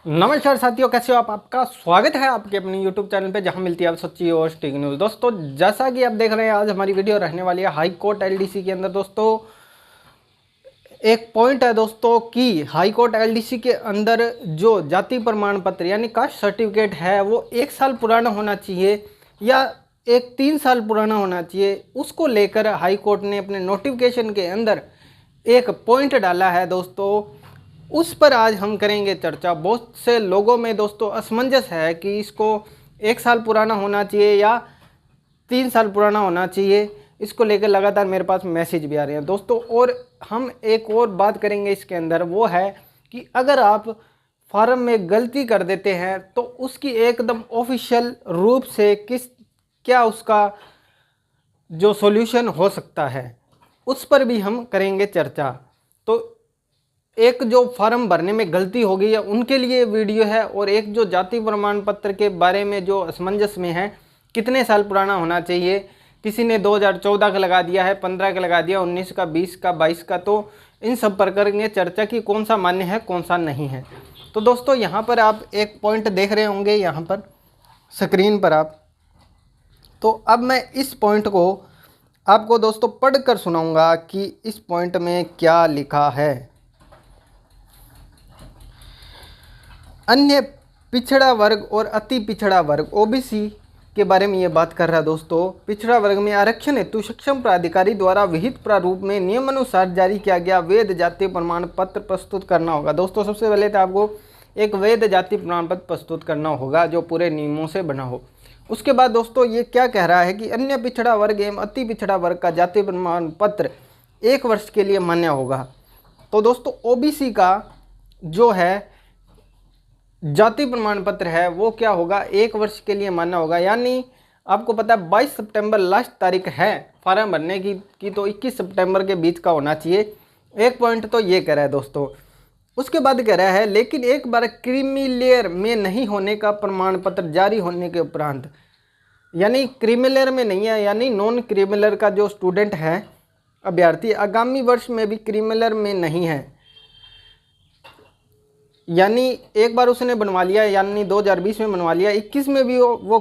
नमस्कार साथियों, कैसे हो आप। आपका स्वागत है आपके अपने YouTube चैनल पे, जहां मिलती है आप सच्ची और सटीक न्यूज़। दोस्तों, जैसा कि आप देख रहे हैं, आज हमारी वीडियो रहने वाली है हाई कोर्ट एलडीसी के अंदर। दोस्तों, एक पॉइंट है दोस्तों कि हाई कोर्ट एलडीसी के अंदर जो जाति प्रमाण पत्र यानी कास्ट सर्टिफिकेट है वो 1 साल पुराना होना चाहिए या 3 साल पुराना होना चाहिए। उसको लेकर हाई कोर्ट ने अपने नोटिफिकेशन के अंदर एक पॉइंट डाला है दोस्तों। उस पर आज हम करेंगे चर्चा। बहुत से लोगों में दोस्तों असमंजस है कि इसको 1 साल पुराना होना चाहिए या 3 साल पुराना होना चाहिए। इसको लेकर लगातार मेरे पास मैसेज भी आ रहे हैं दोस्तों। और हम एक और बात करेंगे इसके अंदर, वो है कि अगर आप फॉर्म में गलती कर देते हैं तो उसकी एकदम ऑफिशियल रूप से क्या उसका जो सॉल्यूशन हो सकता है, उस पर भी हम करेंगे चर्चा। तो एक जो फॉर्म भरने में गलती हो गई है उनके लिए वीडियो है, और एक जो जाति प्रमाण पत्र के बारे में जो असमंजस में है, कितने साल पुराना होना चाहिए। किसी ने 2014 का लगा दिया है, 15 का लगा दिया, 19 का, 20 का, 22 का। तो इन सब पर करेंगे चर्चा कि कौन सा मान्य है कौन सा नहीं है। तो दोस्तों, यहाँ पर आप एक पॉइंट देख रहे होंगे यहाँ पर स्क्रीन पर आप। तो अब मैं इस पॉइंट को आपको दोस्तों पढ़ कर सुनाऊंगा कि इस पॉइंट में क्या लिखा है। अन्य पिछड़ा वर्ग और अति पिछड़ा वर्ग ओबीसी के बारे में ये बात कर रहा है दोस्तों। पिछड़ा वर्ग में आरक्षण हेतु सक्षम प्राधिकारी द्वारा विहित प्रारूप में नियमानुसार जारी किया गया वैध जाति प्रमाण पत्र प्रस्तुत करना होगा। दोस्तों, सबसे पहले तो आपको एक वैध जाति प्रमाण पत्र प्रस्तुत करना होगा जो पूरे नियमों से बना हो। उसके बाद दोस्तों ये क्या कह रहा है कि अन्य पिछड़ा वर्ग एवं अति पिछड़ा वर्ग का जाति प्रमाण पत्र 1 वर्ष के लिए मान्य होगा। तो दोस्तों, ओबीसी का जो है जाति प्रमाण पत्र है वो क्या होगा, 1 वर्ष के लिए मान्य होगा। यानी आपको पता है 22 सितंबर लास्ट तारीख है फॉर्म भरने की तो 21 सितंबर के बीच का होना चाहिए। एक पॉइंट तो ये कह रहा है दोस्तों। उसके बाद कह रहा है लेकिन एक बार क्रीमी लेयर में नहीं होने का प्रमाण पत्र जारी होने के उपरांत, यानी क्रीमी लेयर में नहीं है, यानी नॉन क्रीमी लेयर का जो स्टूडेंट है अभ्यर्थी आगामी वर्ष में भी क्रीमी लेयर में नहीं है, यानी एक बार उसने बनवा लिया, यानी 2020 में बनवा लिया, 21 में भी वो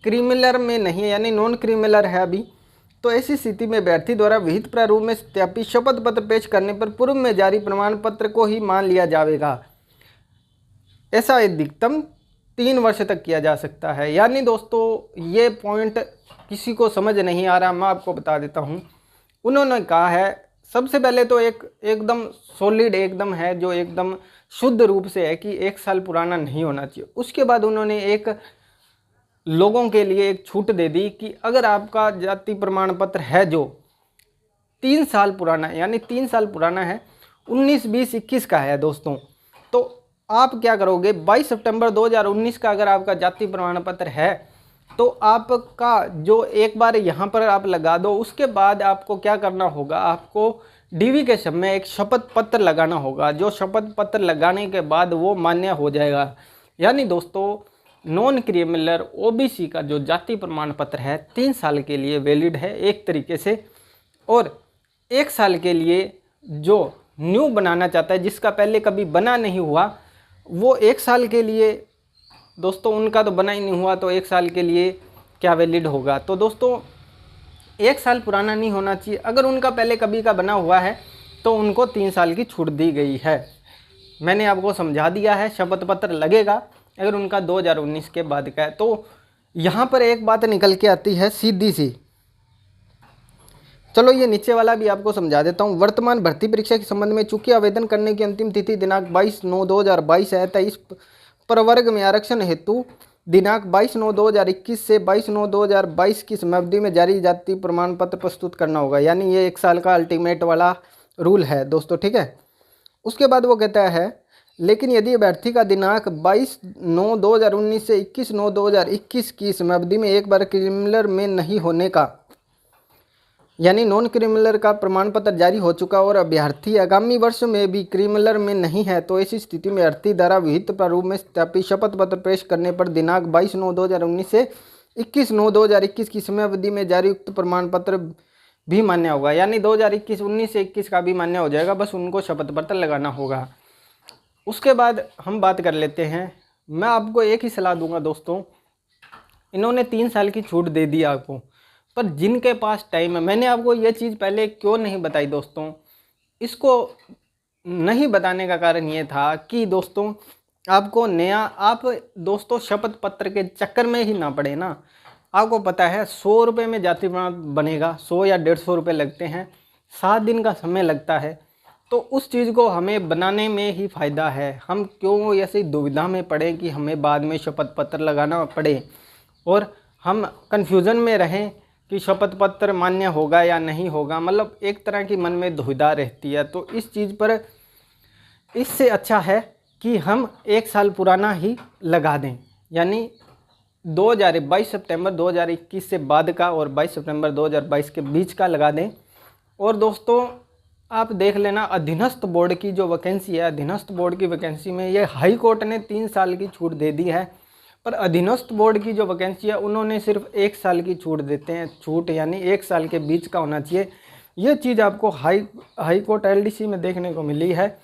क्रीमिलर में नहीं है, यानी नॉन क्रीमिलर है अभी। तो ऐसी स्थिति में अभ्यर्थी द्वारा विहित प्रारूप में सत्यापित शपथ पत्र पेश करने पर पूर्व में जारी प्रमाण पत्र को ही मान लिया जाएगा। ऐसा अधिकतम 3 वर्ष तक किया जा सकता है। यानी दोस्तों, ये पॉइंट किसी को समझ नहीं आ रहा, मैं आपको बता देता हूँ। उन्होंने कहा है सबसे पहले तो एकदम सॉलिड एकदम है, जो एकदम शुद्ध रूप से है कि 1 साल पुराना नहीं होना चाहिए। उसके बाद उन्होंने एक लोगों के लिए एक छूट दे दी कि अगर आपका जाति प्रमाण पत्र है जो 3 साल पुराना है, यानी 3 साल पुराना है, 19, 20, 21 का है दोस्तों, तो आप क्या करोगे, 22 सितंबर 2019 का अगर आपका जाति प्रमाण पत्र है तो आपका जो एक बार यहाँ पर आप लगा दो। उसके बाद आपको क्या करना होगा, आपको डीवी के समय एक शपथ पत्र लगाना होगा, जो शपथ पत्र लगाने के बाद वो मान्य हो जाएगा। यानी दोस्तों, नॉन क्रिमिनल ओबीसी का जो जाति प्रमाण पत्र है 3 साल के लिए वैलिड है एक तरीके से, और 1 साल के लिए जो न्यू बनाना चाहता है, जिसका पहले कभी बना नहीं हुआ, वो 1 साल के लिए दोस्तों, उनका तो बना ही नहीं हुआ, तो 1 साल के लिए क्या वैलिड होगा। तो दोस्तों, 1 साल पुराना नहीं होना चाहिए। अगर उनका पहले कभी का बना हुआ है तो उनको 3 साल की छूट दी गई है। मैंने आपको समझा दिया है, शपथ पत्र लगेगा अगर उनका 2019 के बाद का है। तो यहाँ पर एक बात निकल के आती है सीधी सी, चलो ये नीचे वाला भी आपको समझा देता हूँ। वर्तमान भर्ती परीक्षा के संबंध में चूंकि आवेदन करने की अंतिम तिथि दिनांक 22/9/2022 है, 23 प्रवर्ग में आरक्षण हेतु दिनांक 22/9/2021 से 22/9/2022 की समयावधि में जारी जाति प्रमाण पत्र प्रस्तुत करना होगा। यानी ये 1 साल का अल्टीमेट वाला रूल है दोस्तों, ठीक है। उसके बाद वो कहता है लेकिन यदि अभ्यर्थी का दिनांक 22/9/2019 से 21/9/2021 की समयावधि में एक बार क्रिमिनल में नहीं होने का, यानी नॉन क्रिमिनल का प्रमाण पत्र जारी हो चुका और अभ्यर्थी आगामी वर्ष में भी क्रिमिनल में नहीं है, तो ऐसी स्थिति में अभ्यर्थी द्वारा विहित प्रारूप में सत्यापित शपथ पत्र पेश करने पर दिनांक 22/9/2019 से 21/9/2021 की समयावधि में जारी उक्त प्रमाण पत्र भी मान्य होगा। यानी 2021, 19 से 21 का भी मान्य हो जाएगा, बस उनको शपथ पत्र लगाना होगा। उसके बाद हम बात कर लेते हैं, मैं आपको एक ही सलाह दूंगा दोस्तों, इन्होंने 3 साल की छूट दे दी आपको, पर जिनके पास टाइम है, मैंने आपको ये चीज़ पहले क्यों नहीं बताई दोस्तों, इसको नहीं बताने का कारण ये था कि दोस्तों आपको नया, आप दोस्तों शपथ पत्र के चक्कर में ही ना पड़े ना। आपको पता है 100 रुपये में जाति प्रमाण बनेगा, 100 या 150 रुपये लगते हैं, 7 दिन का समय लगता है। तो उस चीज़ को हमें बनाने में ही फ़ायदा है, हम क्यों ऐसी दुविधा में पड़े कि हमें बाद में शपथ पत्र लगाना पड़े और हम कन्फ्यूज़न में रहें कि शपथ पत्र मान्य होगा या नहीं होगा, मतलब एक तरह की मन में दुविधा रहती है। तो इस चीज़ पर इससे अच्छा है कि हम 1 साल पुराना ही लगा दें, यानी 22 सितंबर 2021 से बाद का और 22 सितंबर 2022 के बीच का लगा दें। और दोस्तों आप देख लेना, अधीनस्थ बोर्ड की जो वैकेंसी है, अधीनस्थ बोर्ड की वैकेंसी में ये हाई कोर्ट ने 3 साल की छूट दे दी है, पर अधीनस्थ बोर्ड की जो वैकेंसी है उन्होंने सिर्फ 1 साल की छूट देते हैं। छूट यानी 1 साल के बीच का होना चाहिए। ये चीज़ आपको हाई कोर्ट LDC में देखने को मिली है।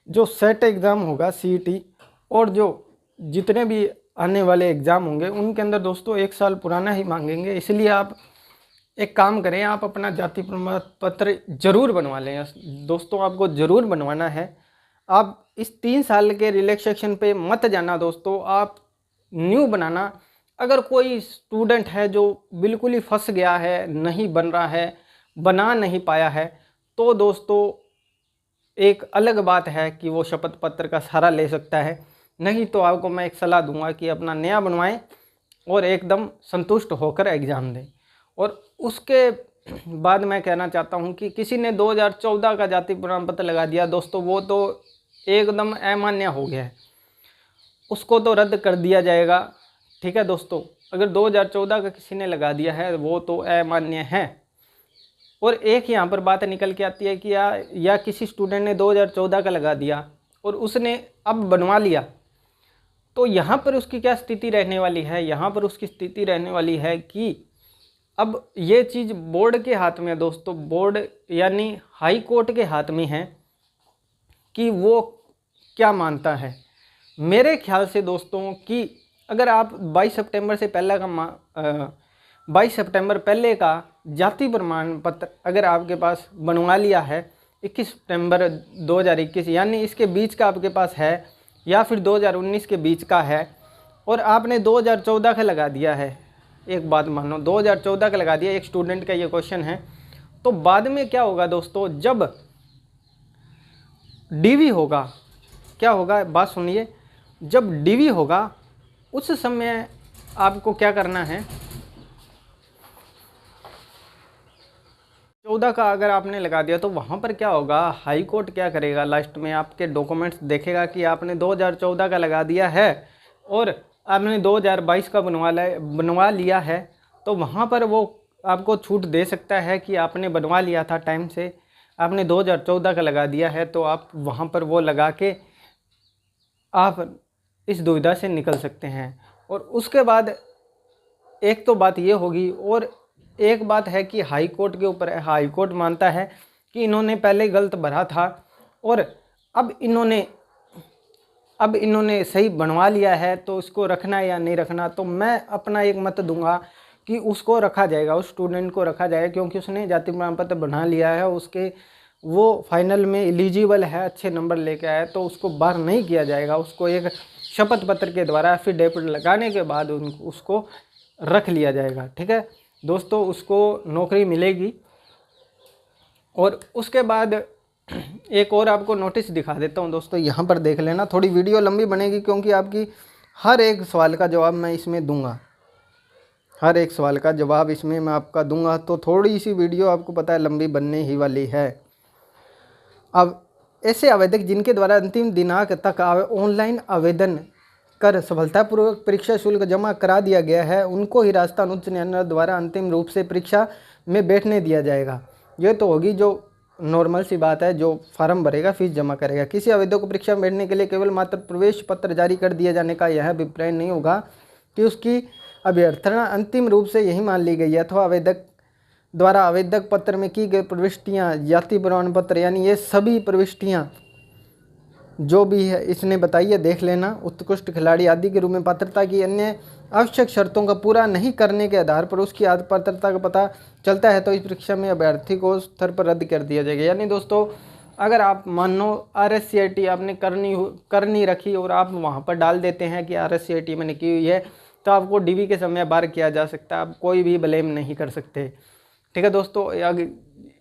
जो सेट एग्ज़ाम होगा CET और जो जितने भी आने वाले एग्ज़ाम होंगे उनके अंदर दोस्तों 1 साल पुराना ही मांगेंगे। इसलिए आप एक काम करें, आप अपना जाति प्रमाण पत्र ज़रूर बनवा लें दोस्तों, आपको ज़रूर बनवाना है। आप इस 3 साल के रिलैक्सेशन पे मत जाना दोस्तों, आप न्यू बनाना। अगर कोई स्टूडेंट है जो बिल्कुल ही फंस गया है, नहीं बन रहा है, बना नहीं पाया है, तो दोस्तों एक अलग बात है कि वो शपथ पत्र का सहारा ले सकता है। नहीं तो आपको मैं एक सलाह दूंगा कि अपना नया बनवाएं और एकदम संतुष्ट होकर एग्ज़ाम दें। और उसके बाद मैं कहना चाहता हूं कि किसी ने 2014 का जाति प्रमाण पत्र लगा दिया दोस्तों, वो तो एकदम अमान्य हो गया है, उसको तो रद्द कर दिया जाएगा। ठीक है दोस्तों, अगर 2014 का किसी ने लगा दिया है वो तो अमान्य है। और एक यहाँ पर बात निकल के आती है कि या किसी स्टूडेंट ने 2014 का लगा दिया और उसने अब बनवा लिया, तो यहाँ पर उसकी क्या स्थिति रहने वाली है, यहाँ पर उसकी स्थिति रहने वाली है कि अब ये चीज़ बोर्ड के हाथ में है दोस्तों, बोर्ड यानी हाई कोर्ट के हाथ में है कि वो क्या मानता है। मेरे ख्याल से दोस्तों कि अगर आप 22 सितंबर से पहले का 22 सितंबर पहले का जाति प्रमाण पत्र अगर आपके पास बनवा लिया है 21 सितंबर 2021 यानी इसके बीच का आपके पास है, या फिर 2019 के बीच का है, और आपने 2014 का लगा दिया है, एक बात मानो 2014 का लगा दिया, एक स्टूडेंट का ये क्वेश्चन है, तो बाद में क्या होगा दोस्तों, जब DV होगा, क्या होगा बात सुनिए, जब DV होगा उस समय आपको क्या करना है, 14 का अगर आपने लगा दिया तो वहाँ पर क्या होगा, हाई कोर्ट क्या करेगा, लास्ट में आपके डॉक्यूमेंट्स देखेगा कि आपने 2014 का लगा दिया है और आपने 2022 का बनवा लिया है, तो वहाँ पर वो आपको छूट दे सकता है कि आपने बनवा लिया था टाइम से, आपने 2014 का लगा दिया है, तो आप वहाँ पर वो लगा के आप इस दुविधा से निकल सकते हैं। और उसके बाद एक तो बात ये होगी, और एक बात है कि हाई कोर्ट के ऊपर है, हाई कोर्ट मानता है कि इन्होंने पहले गलत भरा था और अब इन्होंने सही बनवा लिया है, तो उसको रखना है या नहीं रखना। तो मैं अपना एक मत दूंगा कि उसको रखा जाएगा, उस स्टूडेंट को रखा जाएगा, क्योंकि उसने जाति प्रमाण पत्र बना लिया है, उसके वो फाइनल में एलिजिबल है, अच्छे नंबर लेके आया, तो उसको बाहर नहीं किया जाएगा। उसको एक शपथ पत्र के द्वारा एफिडेविट लगाने के बाद उसको रख लिया जाएगा। ठीक है दोस्तों, उसको नौकरी मिलेगी। और उसके बाद एक और आपको नोटिस दिखा देता हूं दोस्तों, यहाँ पर देख लेना, थोड़ी वीडियो लंबी बनेगी क्योंकि आपकी हर एक सवाल का जवाब मैं इसमें दूंगा, हर एक सवाल का जवाब इसमें मैं आपका दूंगा, तो थोड़ी सी वीडियो आपको पता है लंबी बनने ही वाली है। अब ऐसे आवेदक जिनके द्वारा अंतिम दिनांक तक ऑनलाइन आवेदन कर सफलतापूर्वक परीक्षा शुल्क जमा करा दिया गया है, उनको ही राजस्थान उच्च न्यायालय द्वारा अंतिम रूप से परीक्षा में बैठने दिया जाएगा। ये तो होगी जो नॉर्मल सी बात है, जो फार्म भरेगा फीस जमा करेगा। किसी आवेदक को परीक्षा में बैठने के लिए केवल मात्र प्रवेश पत्र जारी कर दिए जाने का यह अभिप्राय नहीं होगा कि उसकी अभ्यर्थना अंतिम रूप से यही मान ली गई है, अथवा आवेदक द्वारा आवेदक पत्र में की गई प्रविष्टियाँ, जाति प्रमाण पत्र यानी ये सभी प्रविष्टियाँ जो भी है इसने बताई है, देख लेना। उत्कृष्ट खिलाड़ी आदि के रूप में पात्रता की अन्य आवश्यक शर्तों का पूरा नहीं करने के आधार पर उसकी पात्रता का पता चलता है तो इस परीक्षा में अभ्यर्थी को स्तर पर रद्द कर दिया जाएगा। यानी दोस्तों, अगर आप मानो RSCIT आपने कर नहीं रखी और आप वहाँ पर डाल देते हैं कि RSCIT मैंने की हुई है, तो आपको DV के समय बार किया जा सकता है, आप कोई भी ब्लेम नहीं कर सकते। ठीक है दोस्तों,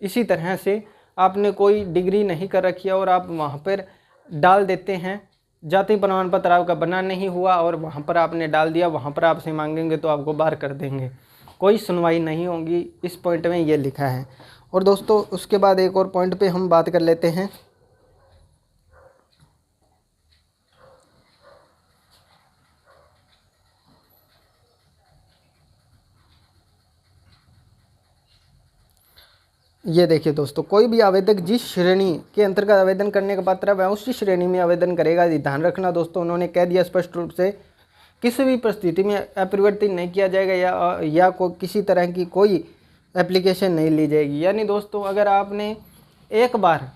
इसी तरह से आपने कोई डिग्री नहीं कर रखी है और आप वहाँ पर डाल देते हैं, जाति प्रमाण पत्र आपका बना नहीं हुआ और वहाँ पर आपने डाल दिया, वहाँ पर आपसे मांगेंगे तो आपको बाहर कर देंगे, कोई सुनवाई नहीं होगी। इस पॉइंट में ये लिखा है। और दोस्तों उसके बाद एक और पॉइंट पे हम बात कर लेते हैं। ये देखिए दोस्तों, कोई भी आवेदक जिस श्रेणी के अंतर्गत आवेदन करने का पात्र है वह उसी श्रेणी में आवेदन करेगा। ये ध्यान रखना दोस्तों, उन्होंने कह दिया स्पष्ट रूप से, किसी भी परिस्थिति में अपरिवर्तित नहीं किया जाएगा या किसी तरह की कोई एप्लीकेशन नहीं ली जाएगी। यानी दोस्तों, अगर आपने एक बार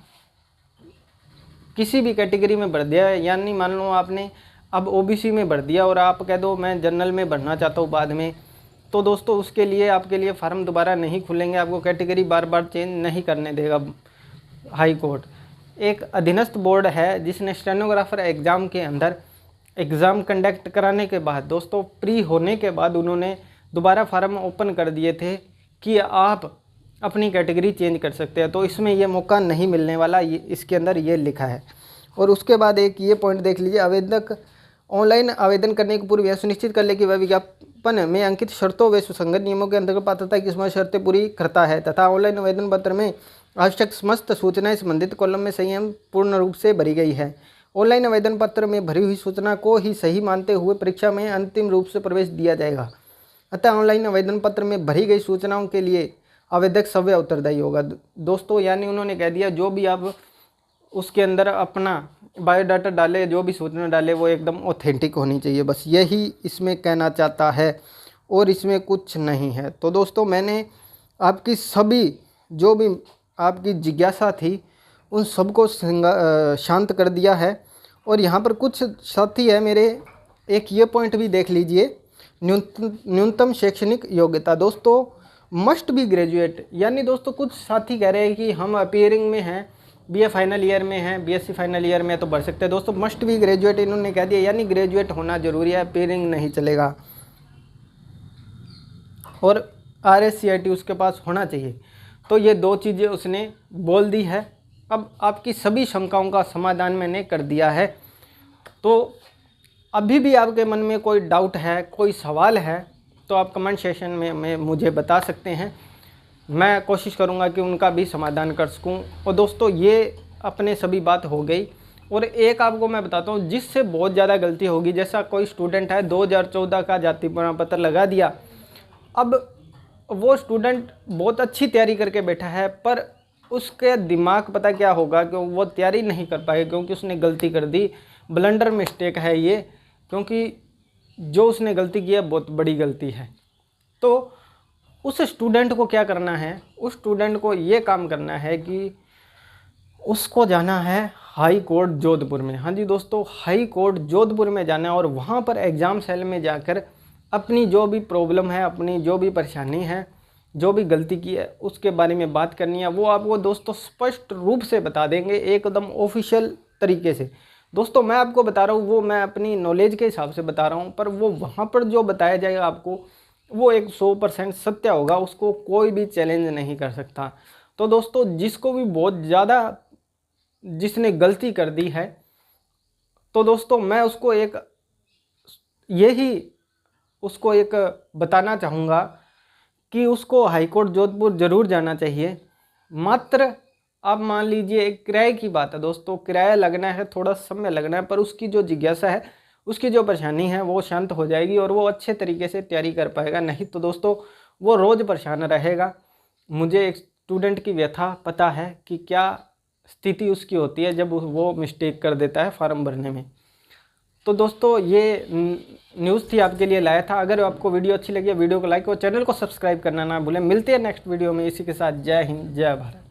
किसी भी कैटेगरी में भर दिया है, यानी मान लो आपने अब OBC में भर दिया और आप कह दो मैं जनरल में भरना चाहता हूँ बाद में, तो दोस्तों उसके लिए आपके लिए फार्म दोबारा नहीं खुलेंगे, आपको कैटेगरी बार बार चेंज नहीं करने देगा हाई कोर्ट। एक अधीनस्थ बोर्ड है जिसने स्टेनोग्राफर एग्ज़ाम के अंदर एग्ज़ाम कंडक्ट कराने के बाद दोस्तों प्री होने के बाद उन्होंने दोबारा फार्म ओपन कर दिए थे कि आप अपनी कैटेगरी चेंज कर सकते हैं, तो इसमें ये मौका नहीं मिलने वाला, ये इसके अंदर ये लिखा है। और उसके बाद एक ये पॉइंट देख लीजिए, आवेदक ऑनलाइन आवेदन करने के पूर्व यह सुनिश्चित कर ले कि वह विज्ञापन में अंकित शर्तों व सुसंगत नियमों के अंतर्गत पात्रता की समस्त शर्तें पूरी करता है तथा ऑनलाइन आवेदन पत्र में आवश्यक समस्त सूचनाएं संबंधित कॉलम में संयम पूर्ण रूप से भरी गई है। ऑनलाइन आवेदन पत्र में भरी हुई सूचना को ही सही मानते हुए परीक्षा में अंतिम रूप से प्रवेश दिया जाएगा। अतः ऑनलाइन आवेदन पत्र में भरी गई सूचनाओं के लिए आवेदक स्वयं उत्तरदायी होगा। दोस्तों यानी उन्होंने कह दिया जो भी आप उसके अंदर अपना बायोडाटा डाले, जो भी सूचना डाले वो एकदम ऑथेंटिक होनी चाहिए, बस यही इसमें कहना चाहता है और इसमें कुछ नहीं है। तो दोस्तों मैंने आपकी सभी जो भी आपकी जिज्ञासा थी उन सबको शांत कर दिया है। और यहाँ पर कुछ साथी है मेरे, एक ये पॉइंट भी देख लीजिए, न्यूनतम शैक्षणिक योग्यता। दोस्तों मस्ट बी ग्रेजुएट, यानी दोस्तों कुछ साथी कह रहे हैं कि हम अपीयरिंग में हैं, BA फाइनल ईयर में हैं, BSc फाइनल ईयर में तो भर सकते हैं। दोस्तों मस्ट बी ग्रेजुएट इन्होंने कह दिया, यानी ग्रेजुएट होना जरूरी है, अपीयरिंग नहीं चलेगा। और RSCIT उसके पास होना चाहिए। तो ये दो चीज़ें उसने बोल दी है। अब आपकी सभी शंकाओं का समाधान मैंने कर दिया है। तो अभी भी आपके मन में कोई डाउट है, कोई सवाल है, तो आप कमेंट सेक्शन में मुझे बता सकते हैं। मैं कोशिश करूंगा कि उनका भी समाधान कर सकूं। और दोस्तों ये अपने सभी बात हो गई। और एक आपको मैं बताता हूं जिससे बहुत ज़्यादा गलती होगी, जैसा कोई स्टूडेंट है 2014 का जाति प्रमाण पत्र लगा दिया, अब वो स्टूडेंट बहुत अच्छी तैयारी करके बैठा है पर उसके दिमाग पता क्या होगा कि वो तैयारी नहीं कर पाएगा क्योंकि उसने गलती कर दी। ब्लंडर मिस्टेक है ये, क्योंकि जो उसने गलती की है बहुत बड़ी गलती है। तो उस स्टूडेंट को क्या करना है, उस स्टूडेंट को ये काम करना है कि उसको जाना है हाई कोर्ट जोधपुर में। हाँ जी दोस्तों, हाई कोर्ट जोधपुर में जाना है और वहाँ पर एग्ज़ाम सेल में जाकर अपनी जो भी प्रॉब्लम है, अपनी जो भी परेशानी है, जो भी गलती की है उसके बारे में बात करनी है। वो आपको दोस्तों स्पष्ट रूप से बता देंगे, एकदम ऑफिशियल तरीके से। दोस्तों मैं आपको बता रहा हूँ वो मैं अपनी नॉलेज के हिसाब से बता रहा हूँ, पर वो वहाँ पर जो बताया जाएगा आपको वो 100% सत्य होगा, उसको कोई भी चैलेंज नहीं कर सकता। तो दोस्तों जिसको भी बहुत ज़्यादा जिसने गलती कर दी है, तो दोस्तों मैं उसको एक बताना चाहूँगा कि उसको हाईकोर्ट जोधपुर ज़रूर जाना चाहिए। मात्र आप मान लीजिए एक किराए की बात है दोस्तों, किराया लगना है, थोड़ा समय लगना है, पर उसकी जो जिज्ञासा है, उसकी जो परेशानी है वो शांत हो जाएगी और वो अच्छे तरीके से तैयारी कर पाएगा। नहीं तो दोस्तों वो रोज़ परेशान रहेगा। मुझे एक स्टूडेंट की व्यथा पता है कि क्या स्थिति उसकी होती है जब वो मिस्टेक कर देता है फॉर्म भरने में। तो दोस्तों ये न्यूज़ थी आपके लिए लाया था। अगर आपको वीडियो अच्छी लगी है वीडियो को लाइक और चैनल को सब्सक्राइब करना ना भूलें। मिलते हैं नेक्स्ट वीडियो में। इसी के साथ जय हिंद, जय भारत।